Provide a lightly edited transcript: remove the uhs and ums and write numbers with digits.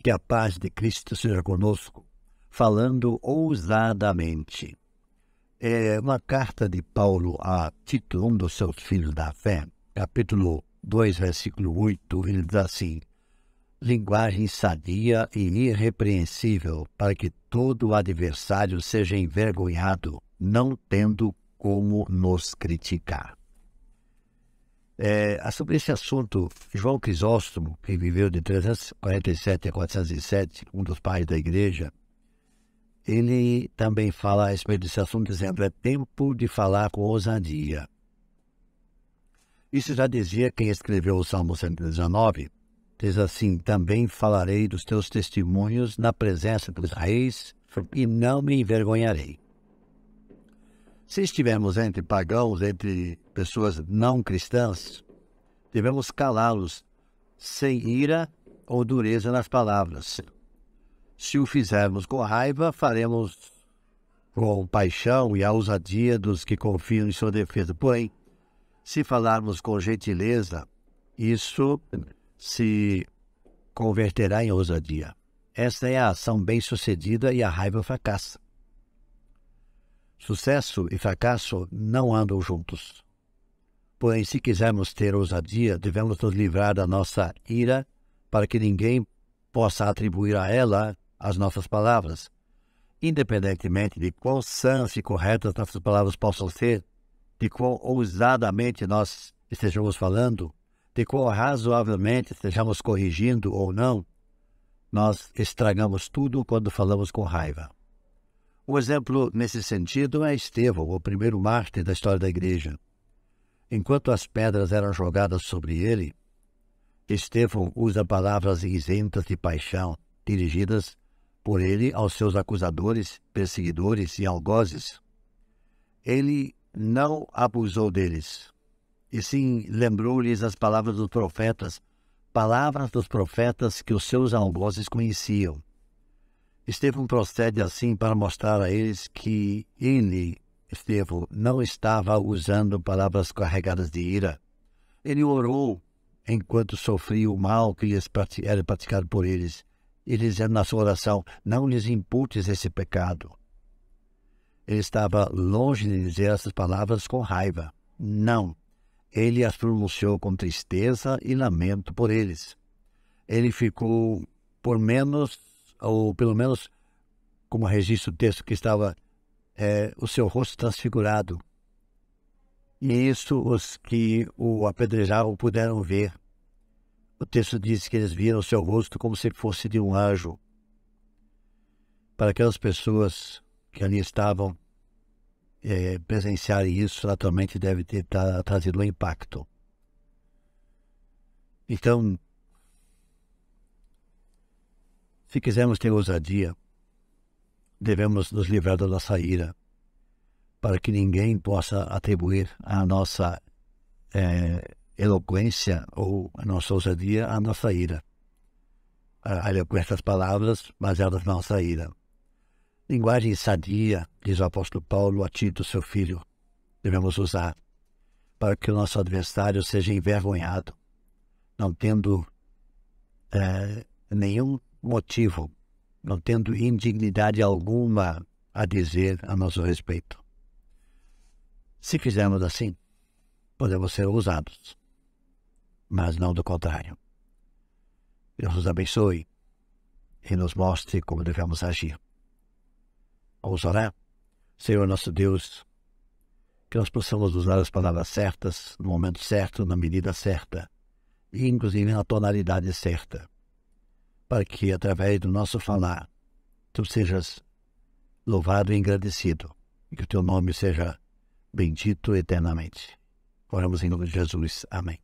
Que a paz de Cristo seja conosco, falando ousadamente. É uma carta de Paulo a Tito, um dos seus filhos da fé, capítulo 2, versículo 8, ele diz assim: linguagem sadia e irrepreensível, para que todo adversário seja envergonhado, não tendo como nos criticar. Sobre esse assunto, João Crisóstomo, que viveu de 347 a 407, um dos pais da igreja, ele também fala a respeito desse assunto, dizendo: é tempo de falar com ousadia. Isso já dizia quem escreveu o Salmo 119, diz assim: também falarei dos teus testemunhos na presença dos reis e não me envergonharei. Se estivermos entre pagãos, entre pessoas não cristãs, devemos calá-los sem ira ou dureza nas palavras. Se o fizermos com raiva, faremos com paixão e a ousadia dos que confiam em sua defesa. Porém, se falarmos com gentileza, isso se converterá em ousadia. Esta é a ação bem-sucedida e a raiva fracassa. Sucesso e fracasso não andam juntos. Porém, se quisermos ter ousadia, devemos nos livrar da nossa ira para que ninguém possa atribuir a ela as nossas palavras. Independentemente de quão sãs e corretas nossas palavras possam ser, de quão ousadamente nós estejamos falando, de quão razoavelmente estejamos corrigindo ou não, nós estragamos tudo quando falamos com raiva. Um exemplo nesse sentido é Estevão, o primeiro mártir da história da igreja. Enquanto as pedras eram jogadas sobre ele, Estevão usa palavras isentas de paixão, dirigidas por ele aos seus acusadores, perseguidores e algozes. Ele não abusou deles, e sim lembrou-lhes as palavras dos profetas que os seus algozes conheciam. Estevão procede assim para mostrar a eles que ele, Estevão, não estava usando palavras carregadas de ira. Ele orou enquanto sofria o mal que era praticado por eles. Ele dizendo na sua oração: não lhes imputes esse pecado. Ele estava longe de dizer essas palavras com raiva. Não. Ele as pronunciou com tristeza e lamento por eles. Ele ficou por menos, ou pelo menos, como registra o texto, que estava o seu rosto transfigurado. E isso os que o apedrejavam puderam ver. O texto diz que eles viram o seu rosto como se fosse de um anjo. Para aquelas pessoas que ali estavam, presenciarem isso, naturalmente deve ter trazido um impacto. Então, se quisermos ter ousadia, devemos nos livrar da nossa ira, para que ninguém possa atribuir a nossa eloquência ou a nossa ousadia à nossa ira. Com essas palavras baseadas na nossa ira. Linguagem sadia, diz o apóstolo Paulo a Tito, seu filho, devemos usar para que o nosso adversário seja envergonhado, não tendo nenhum motivo, não tendo indignidade alguma a dizer a nosso respeito. Se fizermos assim, podemos ser ousados, mas não do contrário. Deus nos abençoe e nos mostre como devemos agir. Vamos orar? Senhor nosso Deus, que nós possamos usar as palavras certas, no momento certo, na medida certa, e inclusive na tonalidade certa, para que, através do nosso falar, Tu sejas louvado e engrandecido, e que o Teu nome seja bendito eternamente. Oramos em nome de Jesus. Amém.